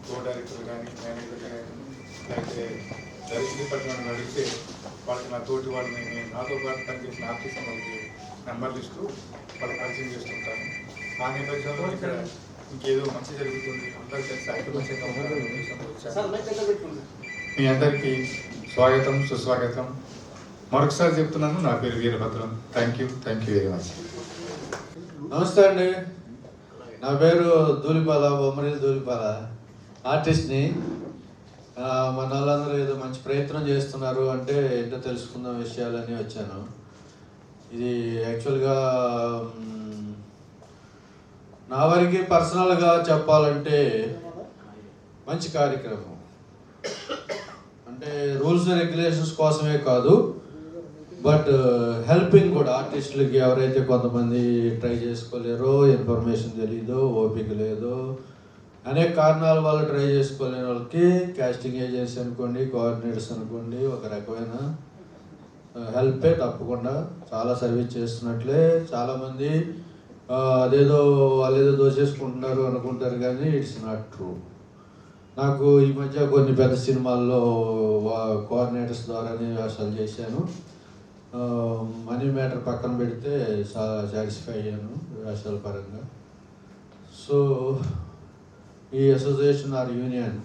Co director కానీ manager కానీ లేకపోతే డైరెక్షన్ డిపార్ట్మెంట్ అడిగితే వాళ్ళకి నా తోటి వాళ్ళని నేను నాతో పాటు పనిచేసిన ఆర్టిస్ట్ వాళ్ళకి నెంబర్లు ఇస్తూ వాళ్ళకి పరిచయం చేస్తుంటాను. ఆ నేపథ్యంలో ఇక్కడ ఇంకేదో మంచి జరుగుతుంది, అందరూ కలిసి ఐకమత్యంగా ఉండాలనే ఉద్దేశంతో వచ్చాను. మీ అందరికీ స్వాగతం, సుస్వాగతం. మరొకసారి చెప్తున్నాను, నా పేరు Veerabhadram. Thank you very much. నమస్తే అండి, నా పేరు ధూళిపాల, బొమ్మరిల్లు ధూళిపాల, ఆర్టిస్ట్ని. మన వాళ్ళందరూ ఏదో మంచి ప్రయత్నం చేస్తున్నారు అంటే ఏంటో తెలుసుకుందాం విషయాలని వచ్చాను. ఇది యాక్చువల్గా నా వరకు పర్సనల్గా చెప్పాలంటే మంచి కార్యక్రమం. అంటే రూల్స్ అండ్ రెగ్యులేషన్స్ కోసమే కాదు, బట్ హెల్పింగ్ కూడా ఆర్టిస్టులకి ఎవరైతే కొంతమంది ట్రై చేసుకోలేరో, ఇన్ఫర్మేషన్ తెలీదో, ఓపిక లేదో, అనేక కారణాల వల్ల ట్రై చేసుకోలేని వాళ్ళకి కాస్టింగ్ ఏజెన్సీ అనుకోండి, కోఆర్డినేటర్స్ అనుకోండి, ఒక రకమైన హెల్పే తప్పకుండా. చాలా సర్వీస్ చేస్తున్నట్లే. చాలామంది అదేదో వాళ్ళేదో దోచేసుకుంటున్నారు అనుకుంటారు, కానీ ఇట్స్ నాట్ ట్రూ. నాకు ఈ మధ్య కొన్ని పెద్ద సినిమాల్లో కోఆర్డినేటర్స్ ద్వారానే వేషాలు చేశాను. మనీ మ్యాటర్ పక్కన పెడితే చాలా సాటిస్ఫై అయ్యాను వేషాల పరంగా. సో ఈ అసోసియేషన్ ఆర్ యూనియన్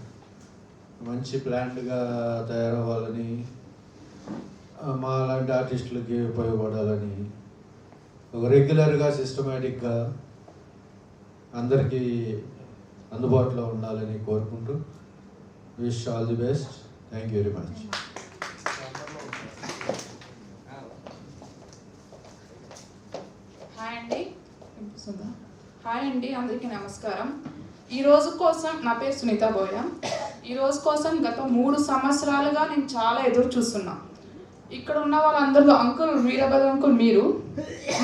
మంచి ప్లాన్డ్గా తయారవ్వాలని, మా లాంటి ఆర్టిస్టులకి ఉపయోగపడాలని, ఒక రెగ్యులర్గా సిస్టమేటిక్గా అందరికీ అందుబాటులో ఉండాలని కోరుకుంటూ wish all the best. Thank you very much. Hi అండి, అందరికీ నమస్కారం. ఈ రోజు కోసం, నా పేరు సునీత బోయ. ఈ రోజు కోసం గత 3 సంవత్సరాలుగా నేను చాలా ఎదురు చూస్తున్నా. ఇక్కడ ఉన్న వాళ్ళందరూ అంకుల్, వీరభద్ర అంకుల్, మీరు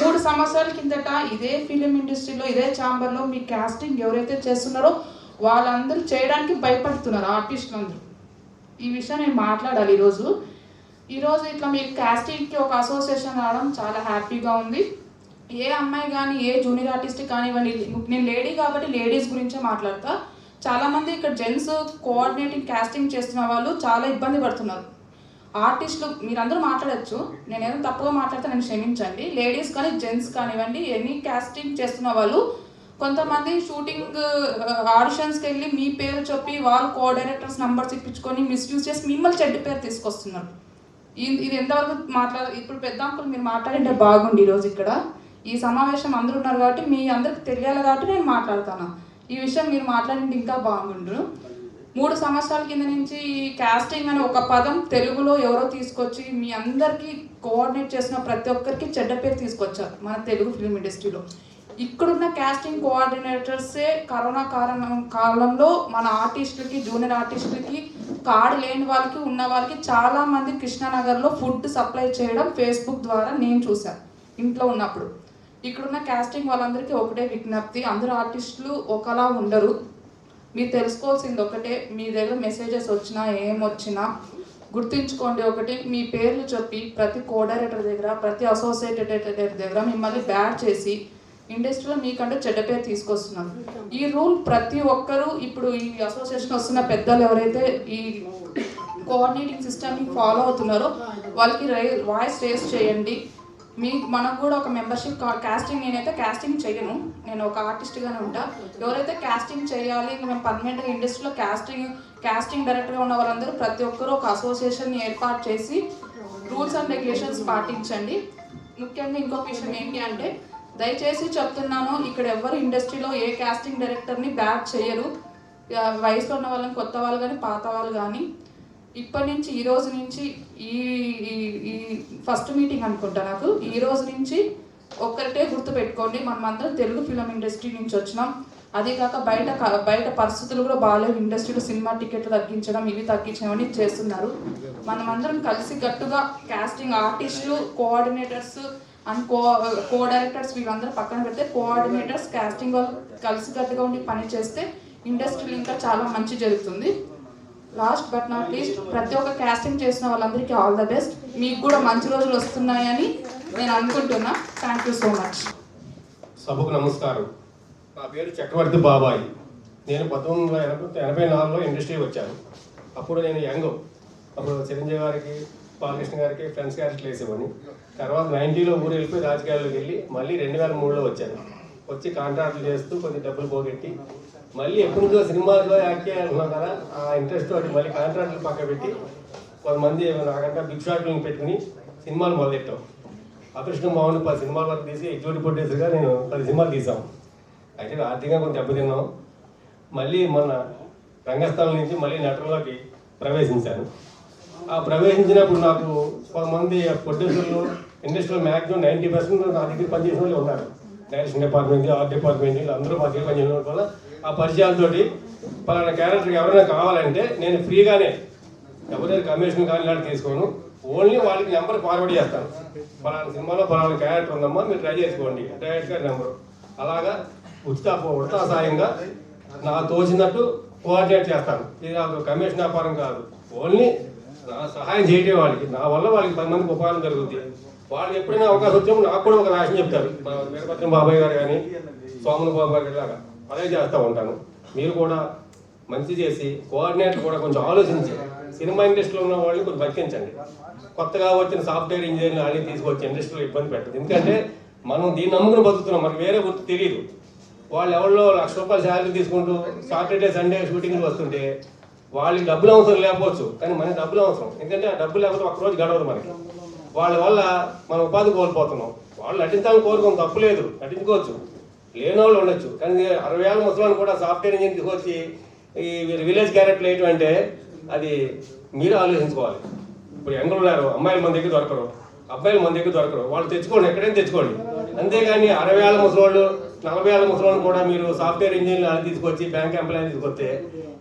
3 సంవత్సరాల కిందట ఇదే ఫిలిం ఇండస్ట్రీలో, ఇదే ఛాంబర్లో మీ కాస్టింగ్ ఎవరైతే చేస్తున్నారో వాళ్ళందరూ చేయడానికి భయపడుతున్నారు ఆర్టిస్టులు అందరూ. ఈ విషయం నేను మాట్లాడాలి ఈరోజు ఇట్లా మీరు కాస్టింగ్కి ఒక అసోసియేషన్ రావడం చాలా హ్యాపీగా ఉంది. ఏ అమ్మాయి కానీ, ఏ జూనియర్ ఆర్టిస్ట్ కానివ్వండి, నేను లేడీ కాబట్టి లేడీస్ గురించే మాట్లాడతా. చాలామంది ఇక్కడ జెంట్స్ కోఆర్డినేటింగ్ కాస్టింగ్ చేస్తున్న వాళ్ళు చాలా ఇబ్బంది పడుతున్నారు. ఆర్టిస్టులు మీరందరూ మాట్లాడచ్చు, నేను ఏదో తప్పుగా మాట్లాడితే నన్ను క్షమించండి. లేడీస్ కానీ జెంట్స్ కానివ్వండి, ఎనీ కాస్టింగ్ చేస్తున్న వాళ్ళు కొంతమంది షూటింగ్ ఆడిషన్స్కి వెళ్ళి మీ పేరు చెప్పి వాళ్ళు కోఆర్డినేటర్స్ నెంబర్స్ ఇప్పించుకొని మిస్యూజ్ చేసి మిమ్మల్ని చెడ్డ పేరు తీసుకొస్తున్నారు. ఇది ఎంతవరకు ఇప్పుడు పెద్ద అంకులు మీరు మాట్లాడింటే బాగుండి. ఈరోజు ఇక్కడ ఈ సమావేశం అందరూ ఉన్నారు కాబట్టి మీ అందరికి తెలియాలి కాబట్టి నేను మాట్లాడతాను. ఈ విషయం మీరు మాట్లాడింటే ఇంకా బాగుండ్రు. 3 సంవత్సరాల కింద నుంచి ఈ కాస్టింగ్ అనే ఒక పదం తెలుగులో ఎవరో తీసుకొచ్చి మీ అందరికీ కోఆర్డినేట్ చేసిన ప్రతి ఒక్కరికి చెడ్డ పేరు తీసుకొచ్చారు మన తెలుగు ఫిలిం ఇండస్ట్రీలో. ఇక్కడున్న కాస్టింగ్ కోఆర్డినేటర్సే కరోనా కాలంలో మన ఆర్టిస్టులకి, జూనియర్ ఆర్టిస్టులకి, కార్డు లేని వాళ్ళకి, ఉన్న వాళ్ళకి చాలామంది కృష్ణానగర్లో ఫుడ్ సప్లై చేయడం ఫేస్బుక్ ద్వారా నేను చూశాను ఇంట్లో ఉన్నప్పుడు. ఇక్కడున్న కాస్టింగ్ వాళ్ళందరికీ ఒకటే విజ్ఞప్తి, అందరు ఆర్టిస్టులు ఒకలా ఉండరు. మీరు తెలుసుకోవాల్సింది ఒకటే, మీ దగ్గర మెసేజెస్ వచ్చినా ఏమొచ్చినా గుర్తుంచుకోండి ఒకటి, మీ పేర్లు చెప్పి ప్రతి కోఆర్డినేటర్ దగ్గర, ప్రతి అసోసియేటెడ్ దగ్గర మిమ్మల్ని బ్యాడ్ చేసి ఇండస్ట్రీలో మీకంటే చెడ్డ పేరు తీసుకొస్తున్నారు. ఈ రూల్ ప్రతి ఒక్కరూ, ఇప్పుడు ఈ అసోసియేషన్ వస్తున్న పెద్దలు ఎవరైతే ఈ కోఆర్డినేటింగ్ సిస్టమ్ని ఫాలో అవుతున్నారో వాళ్ళకి వాయిస్ రేస్ చేయండి. మనకు కూడా ఒక మెంబర్షిప్ కాస్టింగ్, నేనైతే కాస్టింగ్ చేయను, నేను ఒక ఆర్టిస్ట్గానే ఉంటా. ఎవరైతే కాస్టింగ్ చేయాలి, ఇంకా మేము పర్మనెంట్గా ఇండస్ట్రీలో కాస్టింగ్ డైరెక్టర్గా ఉన్న వాళ్ళందరూ ప్రతి ఒక్కరూ ఒక అసోసియేషన్ని ఏర్పాటు చేసి రూల్స్ అండ్ రెగ్యులేషన్స్ పాటించండి. ముఖ్యంగా ఇంకొక విషయం ఏంటి అంటే, దయచేసి చెప్తున్నాను, ఇక్కడ ఎవరు ఇండస్ట్రీలో ఏ కాస్టింగ్ డైరెక్టర్ని బ్యాక్ చేయరు. వయసులో ఉన్న వాళ్ళని, కొత్త వాళ్ళు కానీ, పాత వాళ్ళు కానీ. ఇప్పటి నుంచి, ఈ రోజు నుంచి, ఈ ఫస్ట్ మీటింగ్ అనుకుంటా నాకు, ఈ రోజు నుంచి ఒక్కరిటే గుర్తుపెట్టుకోండి, మనమందరం తెలుగు ఫిలిం ఇండస్ట్రీ నుంచి వచ్చినాం. అదే కాక బయట పరిస్థితులు కూడా బాగాలేవు. ఇండస్ట్రీలో సినిమా టికెట్లు తగ్గించడం, ఇవి తగ్గించడం చేస్తున్నారు. మనమందరం కలిసి గట్టుగా కాస్టింగ్ ఆర్టిస్టులు, కోఆర్డినేటర్స్ అండ్ కో డైరెక్టర్స్ వీళ్ళందరూ పక్కన పెడితే కోఆర్డినేటర్స్, కాస్టింగ్ వాళ్ళు కలిసి గట్టుగా ఉండి పని చేస్తే ఇండస్ట్రీలో ఇంకా చాలా మంచి జరుగుతుంది. లాస్ట్ బట్ నాట్ లీస్ట్, ప్రతి ఒక్క కాస్టింగ్ చేసిన వాళ్ళందరికీ ఆల్ ద బెస్ట్. మీకు కూడా మంచి రోజులు వస్తున్నాయని నేను అనుకుంటున్నా. Thank you so much. సభకు నమస్కారం. నా పేరు చక్రవర్తి బాబాయ్. నేను 1984లో ఇండస్ట్రీ వచ్చాను. అప్పుడు నేను యంగ్. అప్పుడు చిరంజీవి గారికి, బాలకృష్ణ గారికి ఫ్రెండ్స్ క్యారెక్టర్లు వేసేవాడిని. తర్వాత 90లో ఊరు వెళ్ళిపోయి రాజకీయాల్లోకి వెళ్ళి మళ్ళీ 2003లో వచ్చాను. వచ్చి కాంట్రాక్ట్లు చేస్తూ కొద్ది డబ్బులు పోగొట్టి మళ్ళీ ఎప్పటి నుంచో సినిమాలో యాక్ట్ చేయాలనుకున్నాం కదా, ఆ ఇంట్రెస్ట్ తోటి మళ్ళీ కాంట్రాక్ట్లు పక్క పెట్టి కొంతమంది నాకంటే బిగ్ షాట్లను పెట్టుకుని సినిమాలు మొదలెట్టాం. అదృష్టం బాగుండి 10 సినిమాల వరకు తీసి ఎగ్జిక్యూటివ్ ప్రొడ్యూసర్గా నేను 10 సినిమాలు తీసాం. అయితే ఆర్థికంగా కొంచెం దెబ్బతిన్నాం. మళ్ళీ మన రంగస్థలం నుంచి మళ్ళీ నటనలోకి ప్రవేశించాను. ఆ ప్రవేశించినప్పుడు నాకు కొంతమంది ప్రొడ్యూసర్లు ఇండస్ట్రీలో మ్యాక్సిమం 90% నా దగ్గర పనిచేసిన వాళ్ళు ఉన్నారు. డైరెక్షన్ డిపార్ట్మెంట్, ఆర్ట్ డిపార్ట్మెంట్, అందరూ మా దగ్గర పనిచేసిన వల్ల ఆ పరిచయాలతోటి పలానా క్యారెక్టర్కి ఎవరైనా కావాలంటే నేను ఫ్రీగానే ఎవరైనా కమిషన్ కానీ ఇలాంటి తీసుకోను, ఓన్లీ వాళ్ళకి నెంబర్ ఫార్వర్డ్ చేస్తాను. పలానా సినిమాలో పలానా క్యారెక్టర్ ఉందమ్మా, మీరు ట్రై చేసుకోండి, డైరెక్ట్గా నెంబరు. అలాగా ఉచిత సాయంగా నా తోచినట్టు కోఆర్డినేట్ చేస్తాను. ఇది నాకు కమిషన్ వ్యాపారం కాదు, ఓన్లీ నా సహాయం చేయటం వాళ్ళకి. నా వల్ల వాళ్ళకి 10 మందికి ఉపయోగం జరుగుతుంది. వాళ్ళకి ఎప్పుడైనా అవకాశం వచ్చినప్పుడు నాకు కూడా ఒక రాష్ట్రం చెప్తారు. వీరభద్రం బాబాయ్ గారు కానీ, సోమన్ బాబు గారు ఇలాగా అదే చేస్తూ ఉంటాను. మీరు కూడా మంచి చేసి కోఆర్డినేటర్ కూడా కొంచెం ఆలోచించి సినిమా ఇండస్ట్రీలో ఉన్న వాళ్ళని కొంచెం బతికించండి. కొత్తగా వచ్చిన సాఫ్ట్వేర్ ఇంజనీర్లు అన్ని తీసుకొచ్చి ఇండస్ట్రీలో ఇబ్బంది పెట్టదు. ఎందుకంటే మనం దీన్ని నమ్ముకుని బతుకుతున్నాం, మనకు వేరే గుర్తు తెలియదు. వాళ్ళు ఎవరిలో ₹1,00,000 శాలరీ తీసుకుంటూ సాటర్డే సండే షూటింగ్లు వస్తుంటే వాళ్ళకి డబ్బులు అవసరం లేకపోవచ్చు, కానీ మనకి డబ్బులు అవసరం. ఎందుకంటే ఆ డబ్బులు లేకపోతే ఒక్కరోజు గడవదు మనకి. వాళ్ళ వల్ల మనం ఉపాధి కోల్పోతున్నాం. వాళ్ళు నటించాలని కోరుకోం, తప్పు లేదు, నటించుకోవచ్చు, లేని వాళ్ళు ఉండొచ్చు. కానీ 60 ఏళ్ళ ముసలాన్ని కూడా సాఫ్ట్వేర్ ఇంజనీర్ తీసుకొచ్చి ఈ విలేజ్ క్యారెక్టర్లు వేయటం అంటే అది మీరు ఆలోచించుకోవాలి. ఇప్పుడు యంగులు ఉన్నారు, అమ్మాయిలు మన దగ్గర దొరకరు, అబ్బాయిలు మన దగ్గర దొరకరు. వాళ్ళు తెచ్చుకోండి, ఎక్కడైనా తెచ్చుకోండి. అంతేగాని 60 ఏళ్ళ ముసలోళ్ళు, 40 ఏళ్ళ ముసలోళ్ళు కూడా మీరు సాఫ్ట్వేర్ ఇంజనీర్లు అని తీసుకొచ్చి బ్యాంక్ ఎంప్లాయీ తీసుకొస్తే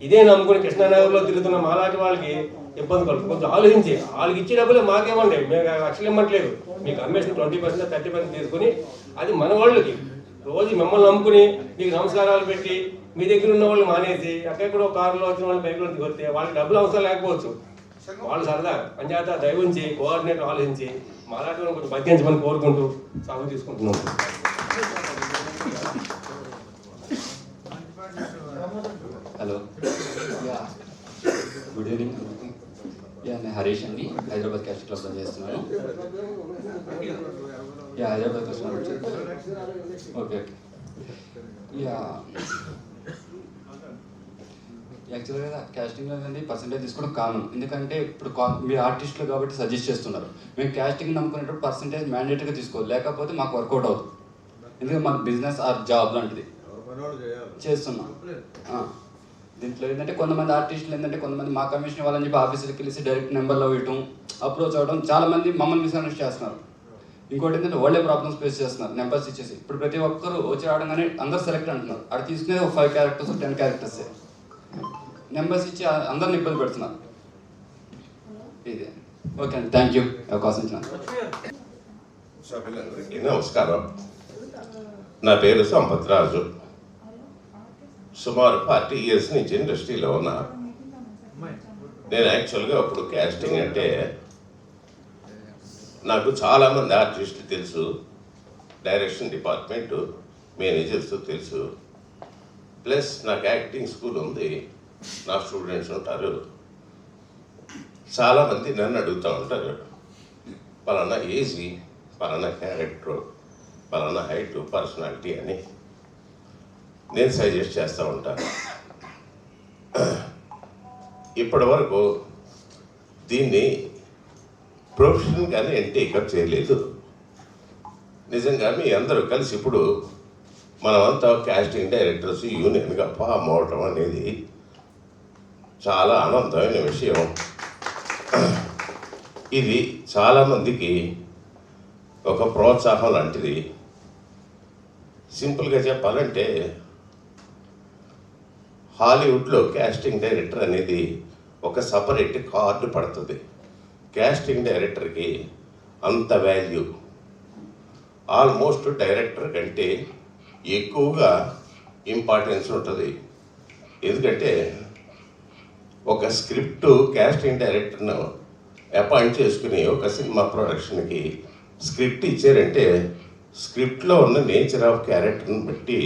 ఇదే నమ్ముకుని కృష్ణానగర్లో తిరుగుతున్న మాలాంటి వాళ్ళకి ఇబ్బంది కలుగుతుంది. కొంచెం ఆలోచించి వాళ్ళకి ఇచ్చే డబ్బులే మాకేమండి, మేము లక్షలు ఇవ్వట్లేదు, మీకు కమిషన్ 20% 30% తీసుకుని అది మన వాళ్ళకి రోజు మిమ్మల్ని నమ్ముకుని మీకు నమస్కారాలు పెట్టి మీ దగ్గర ఉన్న వాళ్ళు మానేసి ఎక్కడెక్కడో కారులో వచ్చిన వాళ్ళు బైక్లో దిగొస్తే వాళ్ళకి డబ్బులు అవసరం లేకపోవచ్చు. వాళ్ళు సరదా పంచాయతీ దయవుంచి కోఆర్డినేటర్ ఆలోచించి మాలాంటి వాళ్ళని కొంచెం బతికించమని కోరుకుంటూ సాగు తీసుకుంటున్నాం. Hello, good evening. నేను హరీష్ అండి, హైదరాబాద్ క్యాస్ట్ క్లబ్లో చేస్తున్నాను. హైదరాబాద్ వస్తున్నాను. ఓకే. యాక్చువల్గా క్యాస్టింగ్లో అనేది పర్సంటేజ్ తీసుకోవడం కామన్. ఎందుకంటే ఇప్పుడు మీరు ఆర్టిస్టులు కాబట్టి సజెస్ట్ చేస్తున్నారు. మేము క్యాస్టింగ్ నమ్ముకునేటప్పుడు పర్సంటేజ్ మ్యాండేటరీగా తీసుకోవాలి, లేకపోతే మాకు వర్కౌట్ అవుతుంది. ఎందుకంటే మాకు బిజినెస్ ఆర్ జాబ్ లాంటిది చేస్తున్నాం. దీంట్లో ఏంటంటే కొంతమంది ఆర్టిస్టులు ఏంటంటే కొంతమంది మా కమిషన్ ఇవ్వాలని చెప్పి ఆఫీసులకు వెళ్ళి డైరెక్ట్ నెంబర్లో ఇవ్వటం, అప్రోచ్ అవ్వడం, చాలామంది మమ్మల్ని మిస్అండర్స్టాండ్ చేస్తున్నారు. ఇంకోటి ఏంటంటే వాళ్ళే ప్రాబ్లమ్స్ ఫేస్ చేస్తున్నారు నెంబర్స్ ఇచ్చేసి. ఇప్పుడు ప్రతి ఒక్కరు వచ్చి రావడంగానే అందరు సెలెక్ట్ అంటున్నారు. అక్కడ తీసుకునేది ఒక 5 క్యారెక్టర్స్ 10 క్యారెక్టర్స్ నెంబర్స్ ఇచ్చి అందరిని ఇబ్బంది పెడుతున్నారు. ఇదే. ఓకే అండి, థ్యాంక్ యూ అవకాశం ఇచ్చినారు. సభ్యులందరికీ నమస్కారం. నా పేరు సంపత్ రాజు. సుమారు 40 ఇయర్స్ నుంచి ఇండస్ట్రీలో ఉన్నా. నేను యాక్చువల్గా అప్పుడు క్యాస్టింగ్ అంటే నాకు చాలామంది ఆర్టిస్టులు తెలుసు, డైరెక్షన్ డిపార్ట్మెంటు మేనేజర్స్ తెలుసు, ప్లస్ నాకు యాక్టింగ్ స్కూల్ ఉంది, నా స్టూడెంట్స్ ఉంటారు. చాలామంది నన్ను అడుగుతూ ఉంటారు, పలానా ఏజీ, పలానా క్యారెక్టర్, పలానా హైట్, పర్సనాలిటీ అని నేను సజెస్ట్ చేస్తూ ఉంటాను. ఇప్పటి వరకు దీన్ని ప్రొఫెషన్గానే నేను టేకప్ చేయలేదు. నిజంగా మీ అందరూ కలిసి ఇప్పుడు మనమంతా కాస్టింగ్ డైరెక్టర్స్ యూనియన్గా ఫామ్ అవటం అనేది చాలా ఆనందమైన విషయం. ఇది చాలామందికి ఒక ప్రోత్సాహం లాంటిది. సింపుల్గా చెప్పాలంటే హాలీవుడ్లో కాస్టింగ్ డైరెక్టర్ అనేది ఒక సపరేట్ కార్డు పడుతుంది. కాస్టింగ్ డైరెక్టర్కి అంత వాల్యూ ఆల్మోస్ట్ డైరెక్టర్ కంటే ఎక్కువగా ఇంపార్టెన్స్ ఉంటుంది. ఎందుకంటే ఒక స్క్రిప్ట్ కాస్టింగ్ డైరెక్టర్ను అపాయింట్ చేసుకుని ఒక సినిమా ప్రొడక్షన్కి స్క్రిప్ట్ ఇచ్చారంటే స్క్రిప్ట్లో ఉన్న నేచర్ ఆఫ్ క్యారెక్టర్ని బట్టి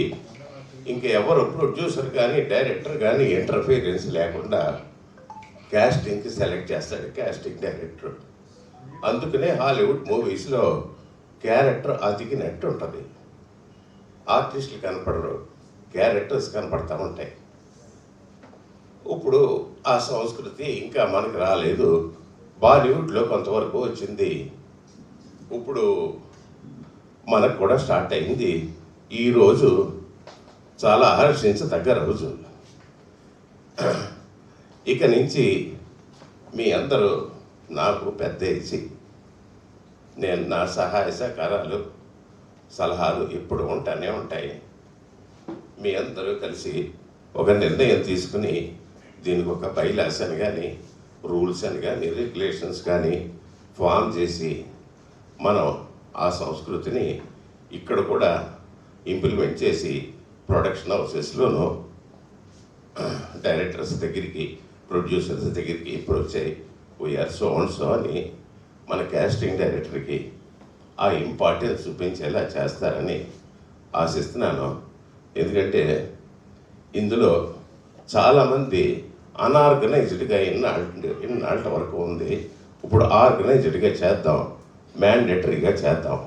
ఇంక ఎవరు ప్రొడ్యూసర్ కానీ డైరెక్టర్ కానీ ఇంటర్ఫీరెన్స్ లేకుండా క్యాస్టింగ్కి సెలెక్ట్ చేస్తాడు క్యాస్టింగ్ డైరెక్టర్. అందుకనే హాలీవుడ్ మూవీస్లో క్యారెక్టర్ అతికినట్టు ఉంటుంది. ఆర్టిస్టులు కనపడరు, క్యారెక్టర్స్ కనపడతా ఉంటాయి. ఇప్పుడు ఆ సంస్కృతి ఇంకా మనకు రాలేదు. బాలీవుడ్లో కొంతవరకు వచ్చింది, ఇప్పుడు మనకు కూడా స్టార్ట్ అయింది. ఈరోజు చాలా హర్షించదగ్గ రోజు. ఇక నుంచి మీ అందరూ నాకు పెద్ద ఇచ్చి నేను నా సహాయ సహకారాలు సలహాలు ఇప్పుడు ఉంటానే ఉంటాయి. మీ అందరూ కలిసి ఒక నిర్ణయం తీసుకుని దీనికి ఒక బైలాస్ అని కానీ రూల్స్ అని కానీ రెగ్యులేషన్స్ కానీ ఫామ్ చేసి మనం ఆ సంస్కృతిని ఇక్కడ కూడా ఇంప్లిమెంట్ చేసి ప్రొడక్షన్ హౌసెస్లోనూ డైరెక్టర్స్ దగ్గరికి ప్రొడ్యూసర్స్ దగ్గరికి ఇప్పుడు వచ్చాయి వీఆర్ సో అండ్ సో అని మన క్యాస్టింగ్ డైరెక్టర్కి ఆ ఇంపార్టెన్స్ చూపించేలా చేస్తారని ఆశిస్తున్నాను. ఎందుకంటే ఇందులో చాలామంది అనార్గనైజ్డ్గా ఇన్నాళ్ళ వరకు ఉంది. ఇప్పుడు ఆర్గనైజ్డ్గా చేద్దాం, మ్యాండేటరీగా చేద్దాం.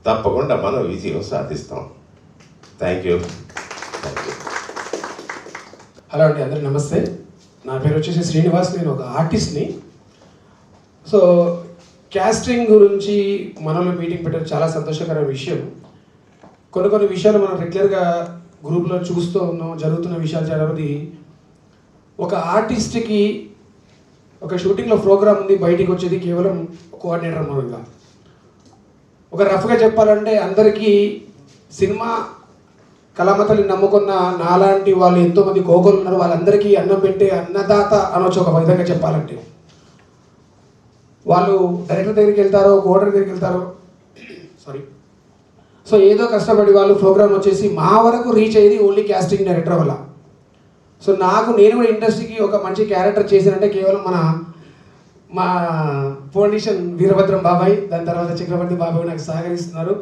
తప్పకుండా మనం విజయం సాధిస్తాం. Thank you. హలో అండి, అందరికీ నమస్తే. నా పేరు వచ్చేసి శ్రీనివాస్, నేను ఒక ఆర్టిస్ట్ని. సో క్యాస్టింగ్ గురించి మనలో మీటింగ్ పెట్టడం చాలా సంతోషకరమైన విషయం. కొన్ని విషయాలు మనం రెగ్యులర్గా గ్రూప్లో చూస్తూ ఉన్నాం, జరుగుతున్న విషయాలు చాలా వరకు. ఒక ఆర్టిస్ట్కి ఒక షూటింగ్లో ప్రోగ్రామ్ ఉంది, బయటికి వచ్చేది కేవలం కోఆర్డినేటర్ మూలంగా. ఒక రఫ్గా చెప్పాలంటే అందరికీ సినిమా కళామతల్ని నమ్ముకున్న నాలాంటి వాళ్ళు ఎంతోమంది కోగోలు ఉన్నారు, వాళ్ళందరికీ అన్నం పెట్టే అన్నదాత అనొచ్చు ఒక విధంగా చెప్పాలంటే. వాళ్ళు డైరెక్టర్ దగ్గరికి వెళ్తారో, కోడర్ దగ్గరికి వెళ్తారో, సో ఏదో కష్టపడి వాళ్ళు ప్రోగ్రామ్ వచ్చేసి మా వరకు రీచ్ అయ్యేది ఓన్లీ క్యాస్టింగ్ డైరెక్టర్ వల్ల. సో నేను కూడా ఇండస్ట్రీకి ఒక మంచి క్యారెక్టర్ చేశానంటే కేవలం మా ఫౌండేషన్ వీరభద్రం బాబాయ్, దాని తర్వాత చక్రవర్తి బాబాయ్ నాకు సహకరిస్తున్నారు.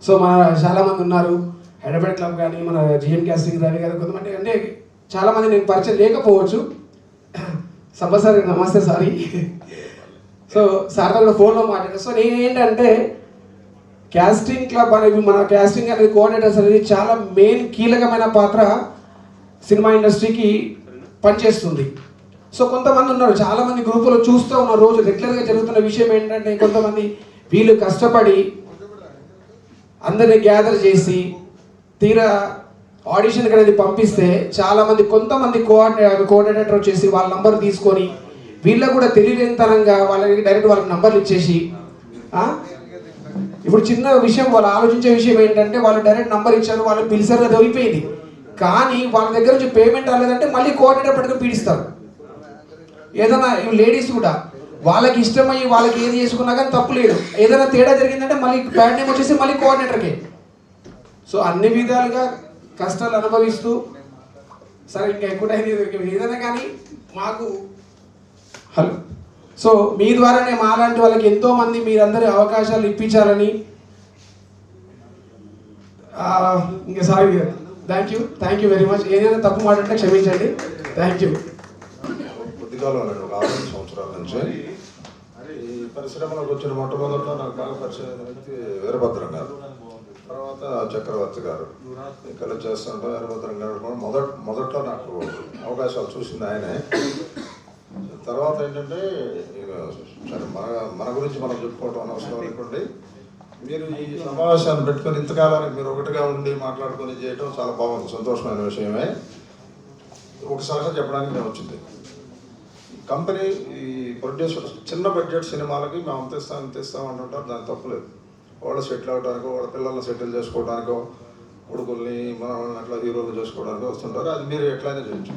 సో మన చాలామంది ఉన్నారు, హైదరాబాద్ క్లబ్ కానీ మన జిఎం క్యాస్టింగ్ రవి గారు, కొంతమంది అంటే చాలామంది నేను పరిచయం లేకపోవచ్చు. సంపత్ సార్ నమస్తే, సారీ. సో సార్తో కూడా ఫోన్లో మాట్లాడాను. సో నేనేంటంటే క్యాస్టింగ్ క్లబ్ అనేది, మన క్యాస్టింగ్ అనేది కోఆర్డినేటర్స్ అనేది చాలా మెయిన్ కీలకమైన పాత్ర సినిమా ఇండస్ట్రీకి పనిచేస్తుంది. సో కొంతమంది ఉన్నారు, చాలామంది గ్రూపులో చూస్తూ ఉన్న రోజు రెగ్యులర్గా జరుగుతున్న విషయం ఏంటంటే కొంతమంది వీళ్ళు కష్టపడి అందరినీ గ్యాదర్ చేసి తీరా ఆడిషన్కి అనేది పంపిస్తే చాలామంది కొంతమంది కోఆర్డినేటర్ వచ్చేసి వాళ్ళ నంబర్ తీసుకొని వీళ్ళకు కూడా తెలియలేనితనంగా వాళ్ళకి నంబర్లు ఇచ్చేసి, ఇప్పుడు చిన్న విషయం వాళ్ళు ఆలోచించే విషయం ఏంటంటే వాళ్ళు డైరెక్ట్ నంబర్ ఇచ్చారు, వాళ్ళు పిలిచారు, అది అయిపోయింది. కానీ వాళ్ళ దగ్గర నుంచి పేమెంట్ రాలేదంటే మళ్ళీ కోఆర్డినేటర్ పట్టుకుని పీడిస్తారు. ఏదైనా లేడీస్ కూడా వాళ్ళకి ఇష్టమయ్యి వాళ్ళకి ఏది చేసుకున్నా కానీ తప్పు లేదు, ఏదైనా తేడా జరిగిందంటే మళ్ళీ బ్యాడ్ నేమ్ వచ్చేసి మళ్ళీ కోఆర్డినేటర్కే. సో అన్ని విధాలుగా కష్టాలు అనుభవిస్తూ, సరే ఇంకా ఎక్కువ టైం ఏదైనా కానీ మాకు హలో, సో మీ ద్వారానే మాలాంటి వాళ్ళకి ఎంతోమంది మీరందరూ అవకాశాలు ఇప్పించాలని. ఇంకా sorry, thank you very much. ఏదైనా తప్పు మాట్లాడితే క్షమించండి. Thank you. కొద్దికాలం నేను ఒక 6 సంవత్సరాల నుంచి ఈ పరిశ్రమలోకి వచ్చిన మొట్టమొదట నాకు బాగా పరిచయం వ్యక్తి వీరభద్రం గారు, తర్వాత చక్రవర్తి గారు. ఇక్కడ చేస్తుంటే వీరభద్రం గారు కూడా మొదట్లో నాకు అవకాశాలు చూసింది ఆయనే. తర్వాత ఏంటంటే ఇక సరే మన గురించి మనం చెప్పుకోవటం అనవసరం అనుకోండి. మీరు ఈ సమావేశాన్ని పెట్టుకొని ఇంతకాలానికి మీరు ఒకటిగా ఉండి మాట్లాడుకొని చేయటం చాలా బాగుంది, సంతోషమైన విషయమే. ఒక సలహా చెప్పడానికి నేను వచ్చింది. కంపెనీ ఈ ప్రొడ్యూసర్ చిన్న బడ్జెట్ సినిమాలకి మేము అంతిస్తాం అంటుంటారు, దాని తప్పులేదు. వాళ్ళు సెటిల్ అవడానికో, వాళ్ళ పిల్లల్ని సెటిల్ చేసుకోవడానికో, కొడుకుల్ని మనల్ని అట్లా హీరోలు చేసుకోవడానికో వస్తుంటారు. అది మీరు ఎట్లయినా చేయొచ్చు.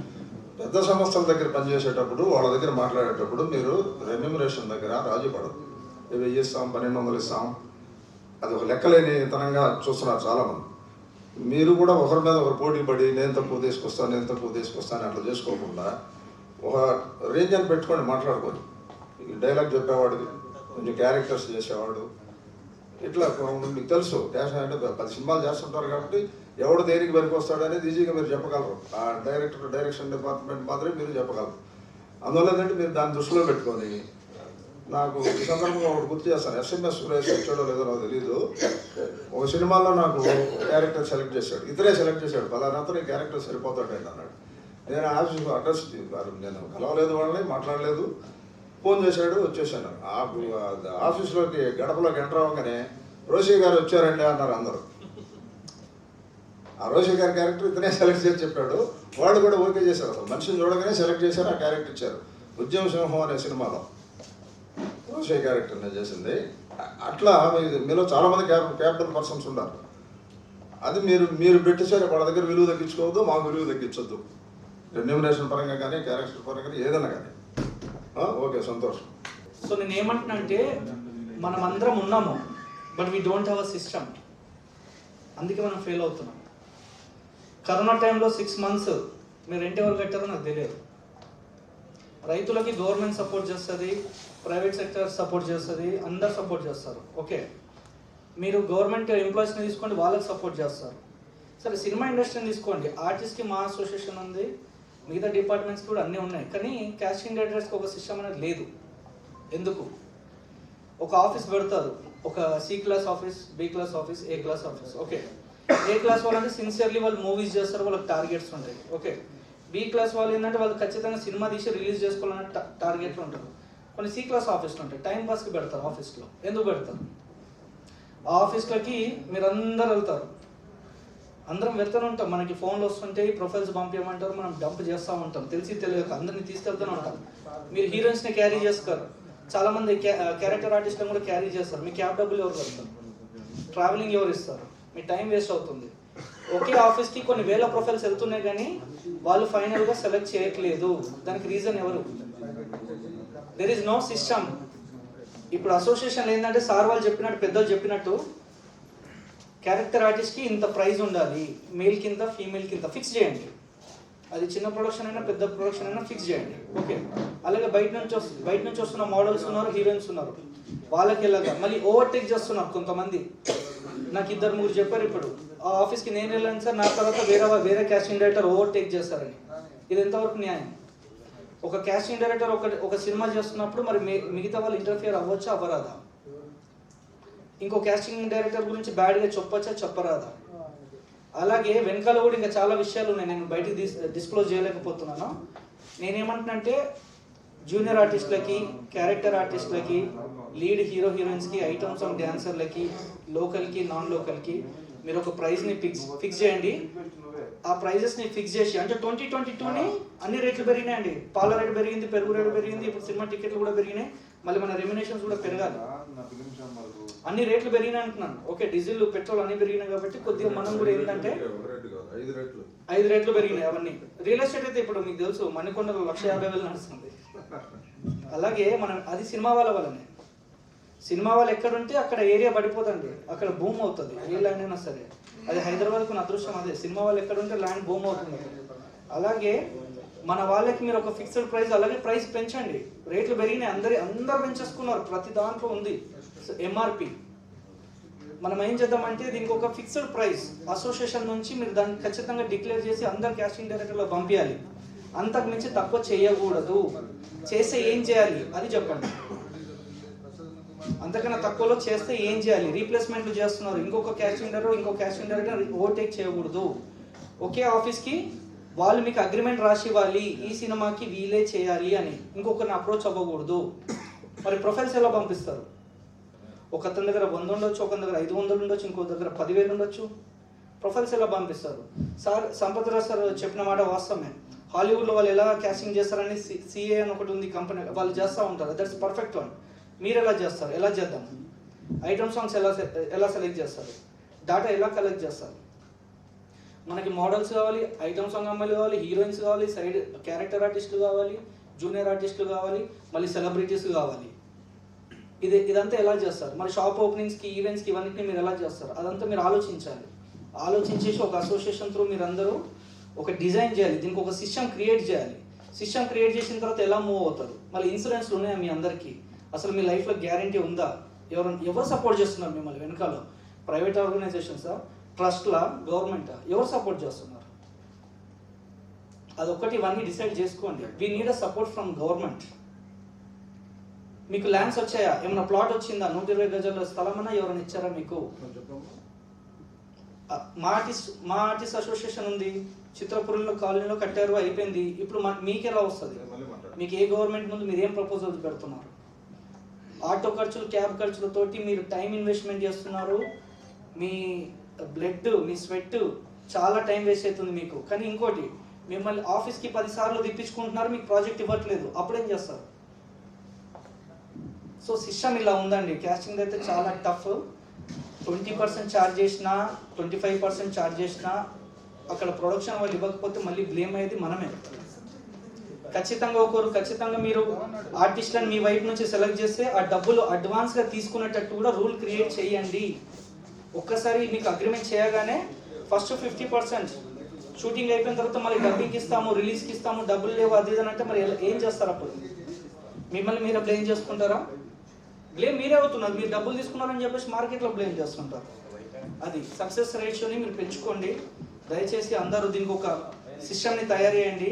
పెద్ద సంస్థల దగ్గర పనిచేసేటప్పుడు వాళ్ళ దగ్గర మాట్లాడేటప్పుడు మీరు రెమ్యూనరేషన్ దగ్గర రాజీ పడదు. 1000 ఇస్తాం, 1200 ఇస్తాం, అది ఒక లెక్కలేని తనంగా చూస్తున్నారు చాలామంది. మీరు కూడా ఒకరి మీద ఒకరు పోటీ పడి నేను తక్కువ తీసుకొస్తాను అట్లా చేసుకోకుండా ఒక రేంజ్ అని పెట్టుకొని మాట్లాడుకోండి. డైలాగ్ చెప్పేవాడికి, కొంచెం క్యారెక్టర్స్ చేసేవాడు, ఇట్లా మీకు తెలుసు క్యాష్ అంటే 10 సినిమాలు చేస్తుంటారు కాబట్టి ఎవడు దేనికి పనికి వస్తాడు అనేది ఈజీగా మీరు చెప్పగలరు. ఆ డైరెక్షన్ డిపార్ట్మెంట్ మాత్రమే మీరు చెప్పగలరు. అందువల్ల ఏంటంటే మీరు దాన్ని దృష్టిలో పెట్టుకొని నాకు ఈ సందర్భంగా ఒకటి గుర్తు చేస్తాను. SMS సురేష్ వచ్చాడో లేదో నాకు తెలీదు. ఒక సినిమాలో నాకు క్యారెక్టర్ సెలెక్ట్ చేశాడు, ఇతరే సెలెక్ట్ చేశాడు, పలానంతా ఈ క్యారెక్టర్ సరిపోతాడండి అన్నాడు. నేను ఆఫీస్ అడ్రస్ నేను కలవలేదు, వాళ్ళని మాట్లాడలేదు. ఫోన్ చేశాడు, వచ్చేసాను. ఆఫీస్లోకి గడపలోకి ఎంటర్ అవ్వగానే రోషి గారు వచ్చారండి అన్నారు అందరూ. ఆ రోషి గారి క్యారెక్టర్ ఇతనే సెలెక్ట్ చేసి చెప్పాడు. వాళ్ళు కూడా ఓకే చేశారు. అసలు మనిషిని చూడగానే సెలెక్ట్ చేశారు, ఆ క్యారెక్టర్ ఇచ్చారు. ఉద్యమ సింహం అనే సినిమాలో రోషి క్యారెక్టర్ నేను చేసింది. అట్లా మీలో చాలామంది క్యాపిటల్ పర్సన్స్ ఉన్నారు. అది మీరు పెట్టేసారు. వాళ్ళ దగ్గర విలువ తగ్గించుకోవద్దు, మాకు విలువ తగ్గించొద్దు. రెమ్యూనరేషన్ పరంగా కానీ క్యారెక్టర్ పరంగా కానీ ఏదైనా కానీ. ఓకే, సంతోషం. సో నేను ఏమంటున్నా అంటే మనం అందరం ఉన్నాము, but we don't have a system. అందుకే మనం ఫెయిల్ అవుతున్నాం. కరోనా టైంలో 6 months మీరు రెంట్ ఎవరు కట్టారో నాకు తెలియదు. రైతులకి గవర్నమెంట్ సపోర్ట్ చేస్తుంది, ప్రైవేట్ సెక్టర్ సపోర్ట్ చేస్తుంది, అందరు సపోర్ట్ చేస్తారు. ఓకే, మీరు గవర్నమెంట్ ఎంప్లాయీస్ని తీసుకోండి, వాళ్ళకి సపోర్ట్ చేస్తారు. సరే, సినిమా ఇండస్ట్రీని తీసుకోండి, ఆర్టిస్ట్కి మా అసోసియేషన్ ఉంది, మిగతా డిపార్ట్మెంట్స్ కూడా అన్నీ ఉన్నాయి. కానీ కాస్టింగ్ డైరెక్టర్స్కి ఒక సిస్టమ్ అనేది లేదు. ఎందుకు? ఒక ఆఫీస్ పెడతారు, ఒక C class office, B class office, A class office. Okay, A class వాళ్ళంటే సిన్సియర్లీ వాళ్ళు మూవీస్ చేస్తారు, వాళ్ళకి టార్గెట్స్ ఉంటాయి. ఓకే, B క్లాస్ వాళ్ళు ఏంటంటే వాళ్ళు ఖచ్చితంగా సినిమా తీసి రిలీజ్ చేసుకోవాలన్న టార్గెట్లు ఉంటారు. కొన్ని C క్లాస్ ఆఫీస్లు ఉంటాయి, టైం పాస్కి పెడతారు ఆఫీస్లో. ఎందుకు పెడతారు? ఆ ఆఫీస్లకి మీరు అందరు వెళ్తారు, అందరం వెళ్తూనే ఉంటాం. మనకి ఫోన్లు వస్తుంటాయి, ప్రొఫైల్స్ పంపించమంటారు, మనం డంప్ చేస్తూ ఉంటాం. తెలిసి తెలియక అందరినీ తీసుకెళ్తూనే ఉంటాం. మీరు హీరోయిన్స్ని క్యారీ చేస్తారు, చాలామంది క్యారెక్టర్ ఆర్టిస్ట్లను కూడా క్యారీ చేస్తారు. మీ క్యాబ్ డబ్బులు ఎవరు కడతారు? ట్రావెలింగ్ ఎవరు ఇస్తారు? మీ టైం వేస్ట్ అవుతుంది. ఒకే ఆఫీస్కి కొన్ని వేల ప్రొఫైల్స్ వెళ్తున్నాయి, కానీ వాళ్ళు ఫైనల్గా సెలెక్ట్ చేయట్లేదు. దానికి రీజన్ ఎవరు? There is no system. ఇప్పుడు అసోసియేషన్ ఏంటంటే సార్ వాళ్ళు చెప్పినట్టు, పెద్దలు చెప్పినట్టు, క్యారెక్టర్ ఆర్టిస్ట్కి ఇంత ప్రైజ్ ఉండాలి, మేల్కి ఇంత, ఫీమేల్కి ఇంత ఫిక్స్ చేయండి. అది చిన్న ప్రొడక్షన్ అయినా పెద్ద ప్రొడక్షన్ అయినా ఫిక్స్ చేయండి. ఓకే, అలాగే బయట నుంచి వస్తున్న మోడల్స్ ఉన్నారు, హీరోయిన్స్ ఉన్నారు, వాళ్ళకి ఎలాగా మళ్ళీ ఓవర్టేక్ చేస్తున్నారు కొంతమంది. నాకు 2-3 చెప్పారు. ఇప్పుడు ఆ ఆఫీస్కి నేను వెళ్ళాను సార్, నా తర్వాత వేరే కాస్టింగ్ డైరెక్టర్ ఓవర్టేక్ చేస్తారని. ఇది ఎంతవరకు న్యాయం? ఒక కాస్టింగ్ డైరెక్టర్ ఒక సినిమా చేస్తున్నప్పుడు మరి మిగతా వాళ్ళు ఇంటర్ఫియర్ అవ్వచ్చా, అవ్వరాదా? ఇంకో కాస్టింగ్ డైరెక్టర్ గురించి బ్యాడ్గా చెప్పచ్చా, చెప్పరాదా? అలాగే వెనకాల కూడా ఇంకా చాలా విషయాలు ఉన్నాయి, నేను బయటికి డిస్క్లోజ్ చేయలేకపోతున్నాను. నేనేమంటున్నానంటే జూనియర్ ఆర్టిస్టులకి, క్యారెక్టర్ ఆర్టిస్టులకి, లీడ్ హీరో హీరోయిన్స్కి, ఐటమ్ సాంగ్ డ్యాన్సర్లకి, లోకల్కి, నాన్ లోకల్కి మీరు ఒక ప్రైజ్ని ఫిక్స్ చేయండి. ఆ ప్రైజెస్ని ఫిక్స్ చేసి, అంటే 2022ని అన్ని రేట్లు పెరిగినాయండి. పాల రేటు పెరిగింది, పెరుగు రేటు పెరిగింది, ఇప్పుడు సినిమా టికెట్లు కూడా పెరిగినాయి, మళ్ళీ మన రెమ్యునేషన్స్ కూడా పెరగాలి. అన్ని రేట్లు పెరిగినాయి అంటున్నాను. ఓకే, డీజిల్, పెట్రోల్ అన్ని పెరిగినాయి కాబట్టి కొద్దిగా మనం కూడా ఏంటంటే 5 రేట్లు పెరిగినాయి అవన్నీ. రియల్ ఎస్టేట్ అయితే ఇప్పుడు మీకు తెలుసు, మణికొండలో 150,000 నడుస్తుంది. అలాగే మనం అది సినిమా వాళ్ళ వల్లనే. సినిమా వాళ్ళు ఎక్కడుంటే అక్కడ ఏరియా పడిపోతుంది, అక్కడ భూమి అవుతుంది, ఏ ల్యాండ్ అయినా సరే. అది హైదరాబాద్కు అదృష్టం అదే, సినిమా వాళ్ళు ఎక్కడుంటే ల్యాండ్ భూమి అవుతుంది. అలాగే మన వాళ్ళకి మీరు ఒక ఫిక్స్డ్ ప్రైస్, అలాగే ప్రైస్ పెంచండి. రేట్లు పెరిగినాయి, అందరు పెంచేసుకున్నారు, ప్రతి దాంట్లో ఉంది MRP. మనం ఏం చేద్దామంటే దీనికి ఒక ఫిక్స్డ్ ప్రైస్ అసోసియేషన్ నుంచి మీరు దాన్ని ఖచ్చితంగా డిక్లేర్ చేసి అందరు కాస్టింగ్ డైరెక్టర్లో పంపించాలి. అంతకు మించి తక్కువ చేయకూడదు. చేస్తే ఏం చేయాలి అది చెప్పండి. అంతకన్నా తక్కువలో చేస్తే ఏం చేయాలి? రీప్లేస్మెంట్లు చేస్తున్నారు, ఇంకొక కాస్టింగ్ డైరెక్టర్ ఓవర్టేక్ చేయకూడదు. ఒకే ఆఫీస్కి వాళ్ళు మీకు అగ్రిమెంట్ రాసి ఇవ్వాలి, ఈ సినిమాకి వీలే చేయాలి అని. ఇంకొకరిని అప్రోచ్ అవ్వకూడదు. మరి ప్రొఫైల్స్ ఎలా పంపిస్తారు? ఒక అతని దగ్గర 100 ఉండొచ్చు, ఒక దగ్గర 500 ఉండొచ్చు, ఇంకో దగ్గర 10,000 ఉండొచ్చు. ప్రొఫైల్స్ ఎలా పంపిస్తారు? సార్ సంపత్రాజ్ సార్ చెప్పిన మాట వాస్తవమే. హాలీవుడ్లో వాళ్ళు ఎలా క్యాస్టింగ్ చేస్తారని CA అని ఒకటి ఉంది కంపెనీ, వాళ్ళు చేస్తూ ఉంటారు. That's perfect one. మీరు ఎలా చేస్తారు? ఎలా చేద్దాం? ఐటమ్ సాంగ్స్ ఎలా సెలెక్ట్ చేస్తారు? డేటా ఎలా కలెక్ట్ చేస్తారు? మనకి మోడల్స్ కావాలి, ఐటమ్ సాంగ్ అమ్మాయిలు కావాలి, హీరోయిన్స్ కావాలి, సైడ్ క్యారెక్టర్ ఆర్టిస్టులు కావాలి, జూనియర్ ఆర్టిస్టులు కావాలి, మళ్ళీ సెలబ్రిటీస్ కావాలి. ఇదంతా ఎలా చేస్తారు? మరి షాప్ ఓపెనింగ్స్కి, ఈవెంట్స్కి, ఇవన్నిటిని మీరు ఎలా చేస్తారు? అదంతా మీరు ఆలోచించాలి. ఆలోచించేసి ఒక అసోసియేషన్ త్రూ మీరు అందరూ ఒక డిజైన్ చేయాలి, దీనికి ఒక సిస్టమ్ క్రియేట్ చేయాలి. సిస్టమ్ క్రియేట్ చేసిన తర్వాత ఎలా మూవ్ అవుతారు? మళ్ళీ ఇన్సూరెన్స్లు ఉన్నాయా మీ అందరికీ? అసలు మీ లైఫ్లో గ్యారంటీ ఉందా? ఎవరు సపోర్ట్ చేస్తున్నారు మిమ్మల్ని వెనకాల? ప్రైవేట్ ఆర్గనైజేషన్సా, ట్రస్ట్లా, గవర్నమెంటా? ఎవరు సపోర్ట్ చేస్తున్నారు? అదొక్కటి ఇవన్నీ డిసైడ్ చేసుకోండి. We need a support from government. మీకు ల్యాండ్స్ వచ్చాయా? ఏమైనా ప్లాట్ వచ్చిందా? 120 గజాల స్థలం అన్నా ఎవరైనా ఇచ్చారా మీకు? మా ఆర్టిస్ట్ అసోసియేషన్ ఉంది, చిత్రపురంలో కాలనీలో కట్టారు, అయిపోయింది. ఇప్పుడు మీకు ఎలా వస్తుంది? మీకు ఏ గవర్నమెంట్ ముందు మీరు ఏం ప్రపోజల్స్ పెడుతున్నారు? ఆటో ఖర్చులు, క్యాబ్ ఖర్చులతోటి మీరు టైం ఇన్వెస్ట్మెంట్ చేస్తున్నారు, మీ బ్లడ్, మీ స్వెట్, చాలా టైం వేస్ట్ అవుతుంది మీకు. కానీ ఇంకోటి, మిమ్మల్ని ఆఫీస్కి 10 సార్లు తిప్పించుకుంటున్నారు, మీకు ప్రాజెక్ట్ ఇవ్వట్లేదు, అప్పుడేం చేస్తారు? సో సిస్టమ్ ఇలా ఉందండి. క్యాస్టింగ్ అయితే చాలా టఫ్. 20% ఛార్జ్ చేసినా, 25% ఛార్జ్ చేసినా అక్కడ ప్రొడక్షన్ వాళ్ళు ఇవ్వకపోతే మళ్ళీ బ్లేమ్ అయ్యేది మనమే. ఖచ్చితంగా మీరు ఆర్టిస్ట్లను మీ వైపు నుంచి సెలెక్ట్ చేస్తే ఆ డబ్బులు అడ్వాన్స్గా తీసుకునేటట్టు కూడా రూల్ క్రియేట్ చేయండి. ఒక్కసారి మీకు అగ్రిమెంట్ చేయగానే ఫస్ట్ 50% షూటింగ్ అయిపోయిన తర్వాత మళ్ళీ డబ్బింగ్కి ఇస్తాము, రిలీజ్కి ఇస్తాము, డబ్బులు లేవు అది ఇది అంటే మరి ఏం చేస్తారు? అప్పుడు మిమ్మల్ని మీరే బ్లేమ్ చేసుకుంటారా? బ్లేమ్ మీరే అవుతున్నారు. మీరు డబ్బులు తీసుకున్నారని చెప్పేసి మార్కెట్లో బ్లేమ్ చేస్తుంటారు. అది సక్సెస్ రేషియోని మీరు పెంచుకోండి దయచేసి. అందరూ దీనికి ఒక సిస్టమ్ని తయారు చేయండి.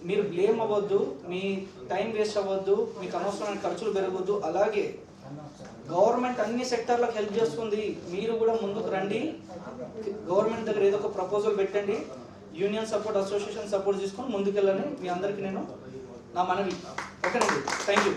మీరు బ్లేమ్ అవ్వద్దు, మీ టైం వేస్ట్ అవ్వద్దు, మీకు అనవసరమైన ఖర్చులు పెరగద్దు. అలాగే గవర్నమెంట్ అన్ని సెక్టార్లకు హెల్ప్ చేస్తుంది, మీరు కూడా ముందుకు రండి. గవర్నమెంట్ దగ్గర ఏదో ఒక ప్రపోజల్ పెట్టండి, యూనియన్ సపోర్ట్, అసోసియేషన్ సపోర్ట్ తీసుకొని ముందుకెళ్ళని మీ అందరికీ నేను నా మనవి. ఓకేనండి, థ్యాంక్ యూ.